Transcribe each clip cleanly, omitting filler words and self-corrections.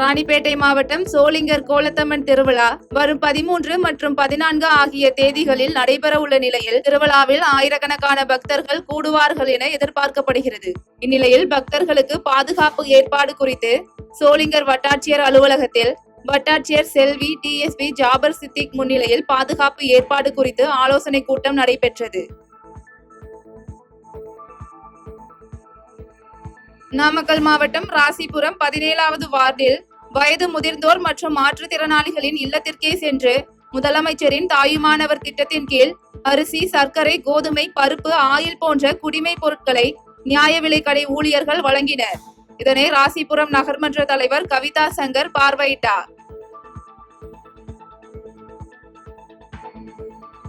ராணிப்பேட்டை மாவட்டம் சோளிங்கர் கோலத்தம்மன் திருவிழா வரும் 13 மற்றும் 14 ஆகிய தேதிகளில் நடைபெற உள்ள நிலையில் திருவிழாவில் ஆயிரக்கணக்கான பக்தர்கள் கூடுவார்கள் என எதிர்பார்க்கப்படுகிறது. இந்நிலையில் பக்தர்களுக்கு பாதுகாப்பு ஏற்பாடு குறித்து சோளிங்கர் வட்டாட்சியர் அலுவலகத்தில் வட்டாட்சியர் செல்வி டிஎஸ்பி ஜாபர் சித்திக் முன்னிலையில் பாதுகாப்பு ஏற்பாடு குறித்து ஆலோசனை கூட்டம் நடைபெற்றது. நாமக்கல் மாவட்டம் ராசிபுரம் 17வது வார்டில் வயது முதிர்ந்தோர் மற்றும் மாற்றுத்திறனாளிகளின் இல்லத்திற்கே சென்று முதலமைச்சரின் தாயுமானவர் திட்டத்தின் கீழ் அரிசி, சர்க்கரை, கோதுமை, பருப்பு, ஆயில் போன்ற குடிமை பொருட்களை நியாய விலை கடை ஊழியர்கள் வழங்கினர். இதனை ராசிபுரம் நகர்மன்ற தலைவர் கவிதா சங்கர் பார்வையிட்டார்.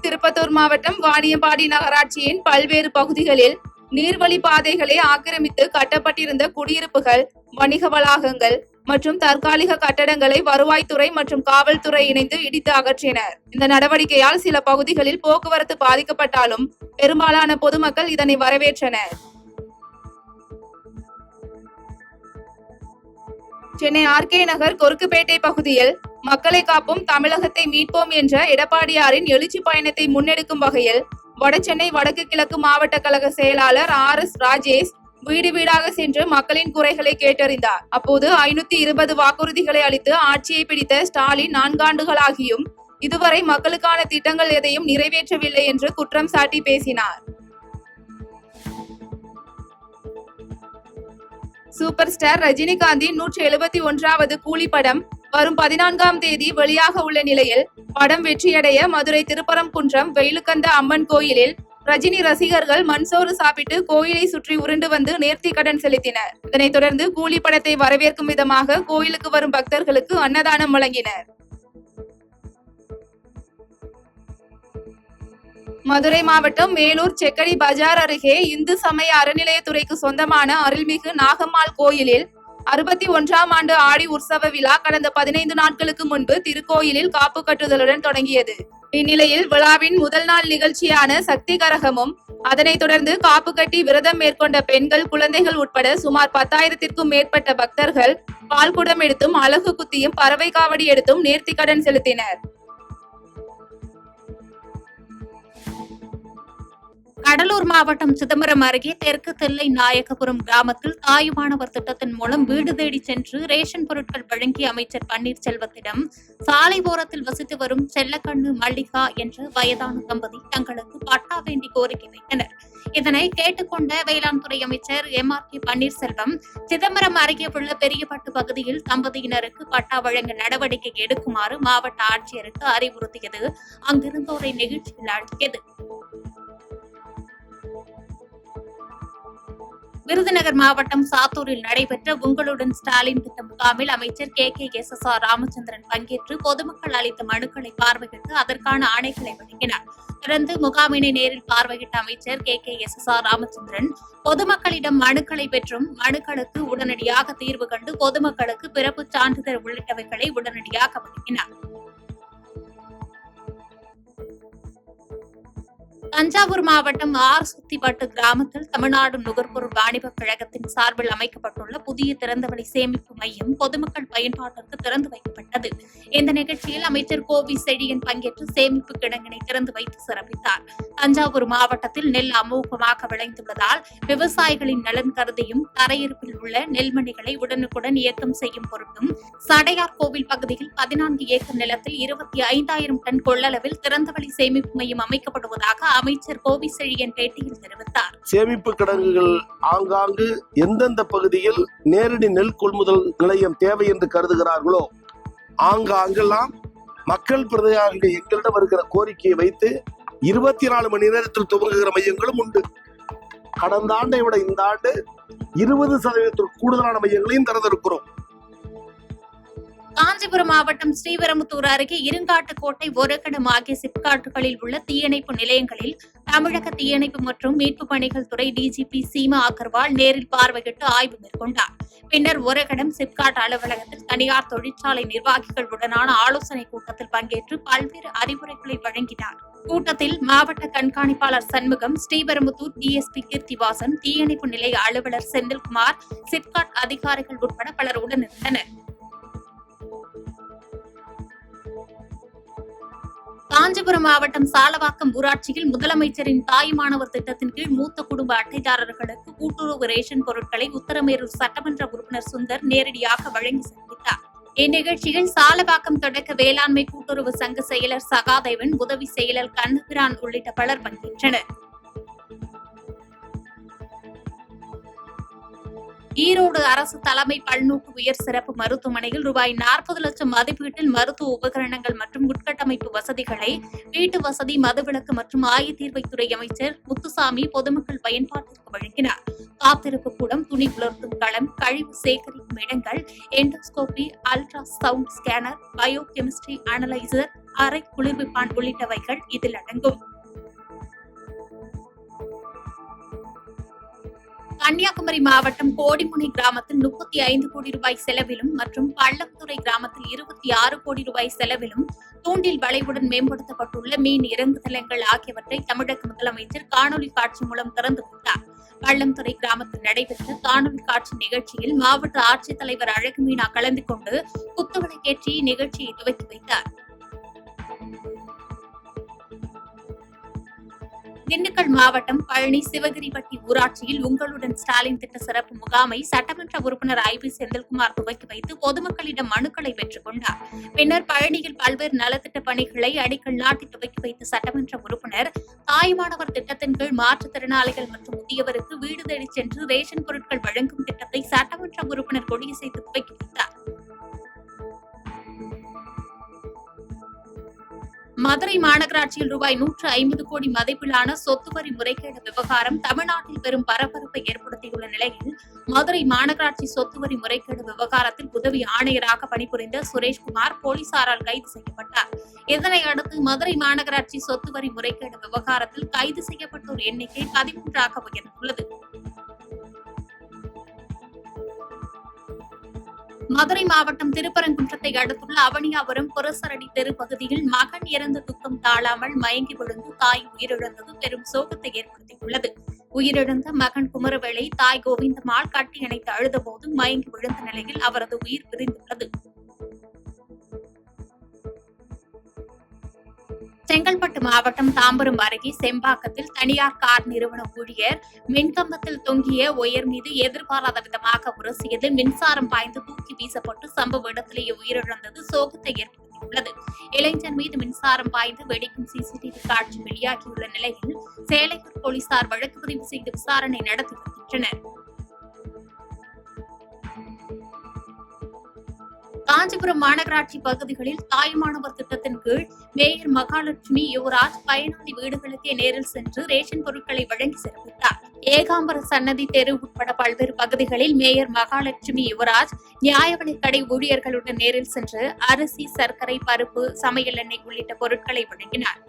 திருப்பத்தூர் மாவட்டம் வாணியம்பாடி நகராட்சியின் பல்வேறு பகுதிகளில் நீர்வழி பாதைகளை ஆக்கிரமித்து கட்டப்பட்டிருந்த குடியிருப்புகள், வணிக வளாகங்கள் மற்றும் தற்காலிக கட்டடங்களை வருவாய்த்துறை மற்றும் காவல்துறை இணைந்து இடித்து அகற்றினர். இந்த நடவடிக்கையால் சில பகுதிகளில் போக்குவரத்து பாதிக்கப்பட்டாலும் பெரும்பாலான பொதுமக்கள் இதனை வரவேற்றனர். சென்னை ஆர்கே நகர் கொருக்குப்பேட்டை பகுதியில் மக்களை காப்போம் தமிழகத்தை மீட்போம் என்ற எடப்பாடியாரின் எழுச்சி பயணத்தை முன்னெடுக்கும் வகையில் வடசென்னை வடக்கு கிழக்கு மாவட்ட கழக செயலாளர் RS ராஜேஷ் வீடு வீடாக சென்று மக்களின் குறைகளை கேட்டறிந்தார். அப்போது 520 வாக்குறுதிகளை அளித்து ஆட்சியை பிடித்த ஸ்டாலின் 4 ஆண்டுகளாகியும் இதுவரை மக்களுக்கான திட்டங்கள் எதையும் நிறைவேற்றவில்லை என்று குற்றம் சாட்டி பேசினார். சூப்பர் ஸ்டார் ரஜினிகாந்தின் 171வது கூலி படம் வரும் 14ஆம் தேதி வெளியாக உள்ள நிலையில் படம் வெற்றியடைய மதுரை திருப்பரங்குன்றம் வெயிலுக்கந்த அம்மன் கோயிலில் ரஜினி ரசிகர்கள் மண்சோறு சாப்பிட்டு கோயிலை சுற்றி உருண்டு வந்து நேர்த்தி கடன் செலுத்தினர். இதனைத் தொடர்ந்து கூலி படத்தை வரவேற்கும் விதமாக கோயிலுக்கு வரும் பக்தர்களுக்கு அன்னதானம் வழங்கினர். மதுரை மாவட்டம் மேலூர் செக்கடி பஜார் அருகே இந்து சமய அறநிலையத்துறைக்கு சொந்தமான அருள்மிகு நாகம்மாள் கோயிலில் 61ஆம் ஆண்டு ஆடி உற்சவ விழா கடந்த 15 நாட்களுக்கு முன்பு திருக்கோயிலில் காப்பு கட்டுதலுடன் தொடங்கியது. இந்நிலையில் விழாவின் முதல் நாள் நிகழ்ச்சியான சக்தி கரகமும் அதனைத் தொடர்ந்து காப்பு கட்டி விரதம் மேற்கொண்ட பெண்கள், குழந்தைகள் உட்பட சுமார் 10,000த்திற்கும் மேற்பட்ட பக்தர்கள் பால்குடம் எடுத்தும் அலகு குத்தியும் பறவை காவடி எடுத்தும் நேர்த்தி கடன் செலுத்தினர். கடலூர் மாவட்டம் சிதம்பரம் அருகே தெற்கு தில்லை நாயகபுரம் கிராமத்தில் தாயுமானவர் திட்டத்தின் மூலம் வீடு தேடி சென்று ரேஷன் பொருட்கள் வழங்கிய அமைச்சர் பன்னீர்செல்வத்திடம் சாலை ஓரத்தில் வசித்து வரும் செல்லக்கண்ணு மல்லிகா என்ற வயதான தம்பதி தங்களுக்கு பட்டா வேண்டி கோரிக்கை வைத்தனர். இதனை கேட்டுக்கொண்ட வேளாண் துறை அமைச்சர் MRK பன்னீர்செல்வம் சிதம்பரம் அருகே உள்ள பெரியபட்டு பகுதியில் தம்பதியினருக்கு பட்டா வழங்க நடவடிக்கை எடுக்குமாறு மாவட்ட ஆட்சியருக்கு அறிவுறுத்தியது அங்கிருந்தோரை நெகிழ்ச்சியில் ஆழ்த்தியது. விருதுநகர் மாவட்டம் சாத்தூரில் நடைபெற்ற உங்களுடன் ஸ்டாலின் திட்ட முகாமில் அமைச்சர் KKSSR ராமச்சந்திரன் பங்கேற்று பொதுமக்கள் அளித்த மனுக்களை பார்வையிட்டு அதற்கான ஆணைகளை வழங்கினார். தொடர்ந்து முகாமினை நேரில் பார்வையிட்ட அமைச்சர் KKSSR ராமச்சந்திரன் பொதுமக்களிடம் மனுக்களை பெற்றும் மனுக்களுக்கு உடனடியாக தீர்வு கண்டு பொதுமக்களுக்கு பிறப்புச் சான்றிதழ் உள்ளிட்டவைகளை உடனடியாக வழங்கினார். தஞ்சாவூர் மாவட்டம் சுத்திப்பட்டு கிராமத்தில் தமிழ்நாடு நுகர்பொருள் வாணிபக் கழகத்தின் சார்பில் அமைக்கப்பட்டுள்ள புதிய திறந்தவெளி சேமிப்பு மையம் பொதுமக்கள் பயன்பாட்டிற்கு திறந்து வைக்கப்பட்டது. இந்த நிகழ்ச்சியில் அமைச்சர் கோவி செழியன் பங்கேற்று சேமிப்பு கிடங்கினை திறந்து வைத்து சிறப்பித்தார். தஞ்சாவூர் மாவட்டத்தில் நெல் அமோகமாக விளைந்துள்ளதால் விவசாயிகளின் நலன் கருதியும் தரையிருப்பில் உள்ள நெல்மணிகளை உடனுக்குடன் இயக்கம் செய்யும் பொருட்டும் சடையார் கோவில் பகுதியில் 14 ஏக்கர் நிலத்தில் 25,000 டன் கொள்ளளவில் திறந்தவெளி சேமிப்பு மையம் அமைக்கப்படுவதாக அமைச்சர் கோவி செழியன் பேட்டியில் தெரிவித்தார். சேமிப்பு கிடங்குகள் ஆங்காங்கு எந்தெந்த பகுதியில் நேரடி நெல் கொள்முதல் நிலையம் தேவை என்று கருதுகிறார்களோ ஆங்காங்கெல்லாம் மக்கள் பிரதிநிதிகள் எங்களிடம் வருகிற கோரிக்கையை வைத்து 24 மணி நேரத்தில் துவங்குகிற மையங்களும் உண்டு. கடந்த ஆண்டை விட இந்த ஆண்டு 20% கூடுதலான மையங்களையும் திறந்திருக்கிறோம். காஞ்சிபுரம் மாவட்டம் ஸ்ரீபெரும்புதூர் அருகே இருங்காட்டுக்கோட்டை, ஒரகடம் ஆகிய சிப்காட்டுகளில் உள்ள தீயணைப்பு நிலையங்களில் தமிழக தீயணைப்பு மற்றும் மீட்பு பணிகள் துறை DGP சீமா அகர்வால் நேரில் பார்வையிட்டு ஆய்வு மேற்கொண்டார். பின்னர் ஒரகடம் சிப்காட் அலுவலகத்தில் தனியார் தொழிற்சாலை நிர்வாகிகளுடனான ஆலோசனைக் கூட்டத்தில் பங்கேற்று பல்வேறு அறிவுரைகளை வழங்கினார். கூட்டத்தில் மாவட்ட கண்காணிப்பாளர் சண்முகம், ஸ்ரீபெரும்புதூர் DSP கீர்த்திவாசன், தீயணைப்பு நிலைய அலுவலர் செந்தில்குமார், சிப்காட் அதிகாரிகள் உட்பட பலர் உடனிருந்தனர். காஞ்சிபுரம் மாவட்டம் சாலவாக்கம் ஊராட்சியில் முதலமைச்சரின் தாய்மானவர் திட்டத்தின் கீழ் மூத்த குடும்ப அட்டைதாரர்களுக்கு கூட்டுறவு ரேஷன் பொருட்களை உத்தரமேரூர் சட்டமன்ற உறுப்பினர் சுந்தர் நேரடியாக வழங்கி சிறப்பித்தார். இந்நிகழ்ச்சியில் சாலவாக்கம் தொடக்க வேளாண்மை கூட்டுறவு சங்க செயலர் சகாதேவன், உதவி செயலர் கண்ணபிரான் உள்ளிட்ட பலர் பங்கேற்றனர். ஈரோடு அரசு தலைமை பல்நோக்கு உயர் சிறப்பு மருத்துவமனையில் ரூபாய் 40 லட்சம் மதிப்பீட்டில் மருத்துவ உபகரணங்கள் மற்றும் உட்கட்டமைப்பு வசதிகளை வீட்டு வசதி, மதுவிலக்கு மற்றும் ஆயத்தீர்வைத்துறை அமைச்சர் முத்துசாமி பொதுமக்கள் பயன்பாட்டிற்கு வழங்கினார். காத்திருப்பு கூடம், துணி உலர்த்தும் களம், கழிவு சேகரிக்கும் இடங்கள், endoscopy, ultra sound scanner, bio chemistry analyser, அறை குளிர்விப்பான் உள்ளிட்டவைகள் இதில் அடங்கும். கன்னியாகுமரி மாவட்டம் கோடிமுனை கிராமத்தில் 35 கோடி ரூபாய் செலவிலும் மற்றும் பள்ளம்துறை கிராமத்தில் 26 கோடி ரூபாய் செலவிலும் தூண்டில் வளைவுடன் மேம்படுத்தப்பட்டுள்ள மீன் இறங்குதளங்கள் ஆகியவற்றை தமிழக முதலமைச்சர் காணொலி காட்சி மூலம் திறந்து வைத்தார். பள்ளம்துறை கிராமத்தில் நடைபெற்ற காணொலி காட்சி நிகழ்ச்சியில் மாவட்ட ஆட்சித்தலைவர் அழகுமீனா கலந்து கொண்டு குத்துவிளக்கேற்றி நிகழ்ச்சியை துவக்கி வைத்தார். திண்டுக்கல் மாவட்டம் பழனி சிவகிரிப்பட்டி ஊராட்சியில் உங்களுடன் ஸ்டாலின் திட்ட சிறப்பு முகாமை சட்டமன்ற உறுப்பினர் ஐ. பி. செந்தில்குமார் துவக்கி வைத்து பொதுமக்களிடம் மனுக்களை பெற்றுக் கொண்டார். பின்னர் பழனியில் பல்வேறு நலத்திட்ட பணிகளை அடிக்கல் நாட்டி துவக்கி வைத்த சட்டமன்ற உறுப்பினர் தாய்மானவர் திட்டத்தின் கீழ் மாற்றுத்திறனாளிகள் மற்றும் முதியவருக்கு வீடு தேடி சென்று ரேஷன் பொருட்கள் வழங்கும் திட்டத்தை சட்டமன்ற உறுப்பினர் கொடியசைத்து துவக்கி வைத்தார். மதுரை மாநகராட்சியில் ரூபாய் 150 கோடி மதிப்பிலான சொத்து வரி முறைகேடு விவகாரம் தமிழ்நாட்டில் பெரும் பரபரப்பை ஏற்படுத்தியுள்ள நிலையில் மதுரை மாநகராட்சி சொத்து வரி முறைகேடு விவகாரத்தில் உதவி ஆணையராக பணிபுரிந்த சுரேஷ்குமார் போலீசாரால் கைது செய்யப்பட்டார். இதனையடுத்து மதுரை மாநகராட்சி சொத்து வரி முறைகேடு விவகாரத்தில் கைது செய்யப்பட்டோர் எண்ணிக்கை 13ஆக உயர்ந்துள்ளது. மதுரை மாவட்டம் திருப்பரங்குன்றத்தை அடுத்துள்ள அவனியாபுரம் புரசரடி தெரு பகுதியில் மகன் இறந்த துக்கம் தாழாமல் மயங்கி விழுந்து தாய் உயிரிழந்தது பெரும் சோகத்தை ஏற்படுத்தியுள்ளது. உயிரிழந்த மகன் குமரவேளை தாய் கோவிந்தம்மாள் கட்டி அணைத்து அழுதபோது மயங்கி விழுந்த நிலையில் அவரது உயிர் பிரிந்துள்ளது. செங்கல்பட்டு மாவட்டம் தாம்பரம் அருகே செம்பாக்கத்தில் தனியார் கார் நிறுவன ஊழியர் மின்கம்பத்தில் தொங்கிய ஒயர் மீது எதிர்பாராத விதமாக உரசியதில் மின்சாரம் பாய்ந்து தூக்கி வீசப்பட்டு சம்பவ இடத்திலேயே உயிரிழந்தது சோகத்தை ஏற்படுத்தியுள்ளது. இளைஞர் மீது மின்சாரம் பாய்ந்து வெடிக்கும் சிசிடிவி காட்சி வெளியாகியுள்ள நிலையில் சேலையூர் போலீசார் வழக்கு பதிவு செய்து விசாரணை நடத்தி வருகின்றனர். காஞ்சிபுரம் மாநகராட்சி பகுதிகளில் தாய்மானவர் திட்டத்தின் கீழ் மேயர் மகாலட்சுமி யுவராஜ் பயனாளி வீடுகளுக்கே நேரில் சென்று ரேஷன் பொருட்களை வழங்கி சிறப்பித்தார். ஏகாம்பர சன்னதி தெரு உட்பட பல்வேறு பகுதிகளில் மேயர் மகாலட்சுமி யுவராஜ் நியாய விலைக்கடை ஊழியர்களுடன் நேரில் சென்று அரிசி, சர்க்கரை, பருப்பு, சமையல் எண்ணெய் உள்ளிட்ட பொருட்களை வழங்கினார்.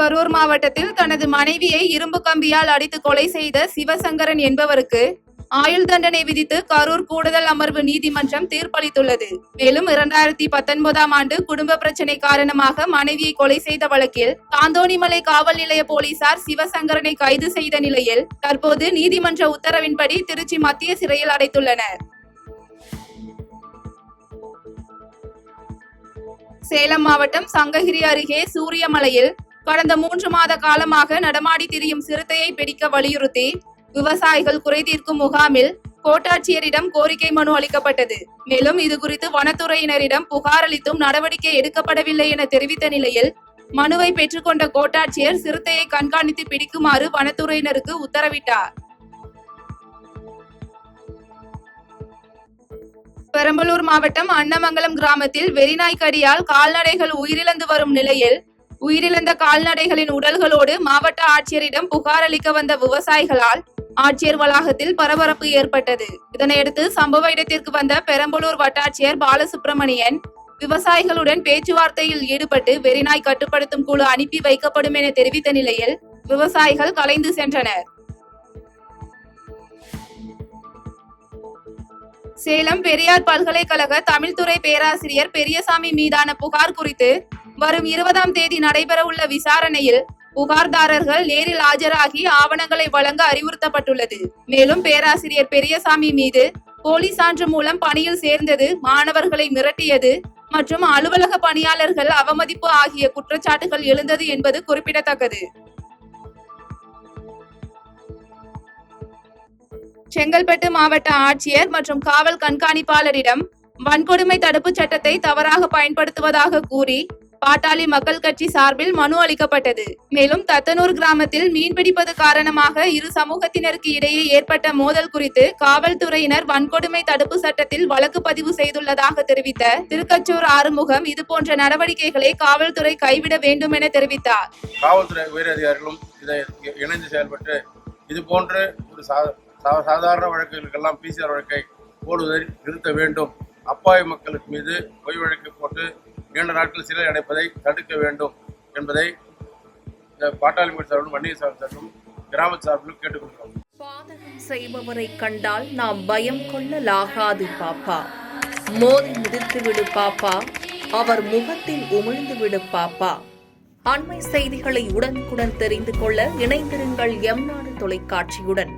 கரூர் மாவட்டத்தில் தனது மனைவியை இரும்பு கம்பியால் அடித்து கொலை செய்த சிவசங்கரன் என்பவருக்கு ஆயுள் தண்டனை விதித்து கரூர் கூடுதல் அமர்வு நீதிமன்றம் தீர்ப்பளித்துள்ளது. மேலும் 2019ஆம் ஆண்டு குடும்ப பிரச்சினை காரணமாக மனைவியை கொலை செய்த வழக்கில் தாந்தோணிமலை காவல் நிலைய போலீசார் சிவசங்கரனை கைது செய்த நிலையில் தற்போது நீதிமன்ற உத்தரவின்படி திருச்சி மத்திய சிறையில் அடைத்துள்ளனர். சேலம் மாவட்டம் சங்ககிரி அருகே சூரியமலையில் கடந்த 3 மாத காலமாக நடமாடி திரியும் சிறுத்தையை பிடிக்க வலியுறுத்தி விவசாயிகள் குறைதீர்க்கும் முகாமில் கோட்டாட்சியரிடம் கோரிக்கை மனு அளிக்கப்பட்டது. மேலும் இதுகுறித்து வனத்துறையினரிடம் புகார் அளித்தும் நடவடிக்கை எடுக்கப்படவில்லை என தெரிவித்த நிலையில் மனுவை பெற்றுக்கொண்ட கோட்டாட்சியர் சிறுத்தையை கண்காணித்து பிடிக்குமாறு வனத்துறையினருக்கு உத்தரவிட்டார். பெரம்பலூர் மாவட்டம் அன்னமங்கலம் கிராமத்தில் வெறிநாய் கடியால் கால்நடைகள் உயிரிழந்து வரும் நிலையில் உயிரிழந்த கால்நடைகளின் உடல்களோடு மாவட்ட ஆட்சியரிடம் புகார் அளிக்க வந்த விவசாயிகளால் ஆட்சியர் வளாகத்தில் பரபரப்பு ஏற்பட்டது. இதனையடுத்து சம்பவ இடத்திற்கு வந்த பெரம்பலூர் வட்டாட்சியர் பாலசுப்ரமணியன் விவசாயிகளுடன் பேச்சுவார்த்தையில் ஈடுபட்டு வெறிநாய் கட்டுப்படுத்தும் குழு அனுப்பி வைக்கப்படும் என தெரிவித்த நிலையில் விவசாயிகள் கலைந்து சென்றனர். சேலம் பெரியார் பல்கலைக்கழக தமிழ்துறை பேராசிரியர் பெரியசாமி மீதான புகார் குறித்து வரும் 20ஆம் தேதி நடைபெறவுள்ள விசாரணையில் புகார்தாரர்கள் நேரில் ஆஜராகி ஆவணங்களை வழங்க அறிவுறுத்தப்பட்டுள்ளது. மேலும் பேராசிரியர் பெரியசாமி மீது போலி சான்று மூலம் பணியில் சேர்ந்தது, மாணவர்களை மிரட்டியது மற்றும் அலுவலக பணியாளர்கள் அவமதிப்பு ஆகிய குற்றச்சாட்டுகள் எழுந்தது என்பது குறிப்பிடத்தக்கது. செங்கல்பட்டு மாவட்ட ஆட்சியர் மற்றும் காவல் கண்காணிப்பாளரிடம் வன்கொடுமை தடுப்புச் சட்டத்தை தவறாக பயன்படுத்துவதாக கூறி பாட்டாளி மக்கள் கட்சி சார்பில் மனு அளிக்கப்பட்டது. மேலும் தத்தனூர் கிராமத்தில் மீன்பிடிப்பது காரணமாக இரு சமூகத்தினருக்கு இடையே ஏற்பட்ட மோதல் குறித்து காவல்துறையினர் வன்கொடுமை தடுப்பு சட்டத்தில் வழக்கு பதிவு செய்துள்ளதாக தெரிவித்த திருக்கச்சூர் ஆறுமுகம் இதுபோன்ற நடவடிக்கைகளை காவல்துறை கைவிட வேண்டும் என தெரிவித்தார். காவல்துறை உயரதிகாரிகளும் இதை இணைந்து செயல்பட்டு இது போன்ற ஒரு சாதாரண வழக்குகளுக்கெல்லாம் PCR வழக்கை போடுவதை நிறுத்த வேண்டும். அப்பாவி மக்களுக்கு மீது பொய் வழக்கு போட்டு நீண்ட நாட்கள் சிறை அடைப்பதை தடுக்க வேண்டும் என்பதை பாட்டாளி மக்கள் சார்பிலும் வன்னிய சார்பிலும் கிராம சார்பிலும் கேட்டுக்கொள்கிறோம். பாதகம் செய்பவரை கண்டால் நாம் பயம் கொள்ளலாகாது பாப்பா. மோதி மிதித்து விடு பாப்பா, அவர் முகத்தில் உமிழ்ந்து விடு பாப்பா. அண்மை செய்திகளை உடனுக்குடன் தெரிந்து கொள்ள இணைந்திருங்கள் எம் நாடு தொலைக்காட்சியுடன்.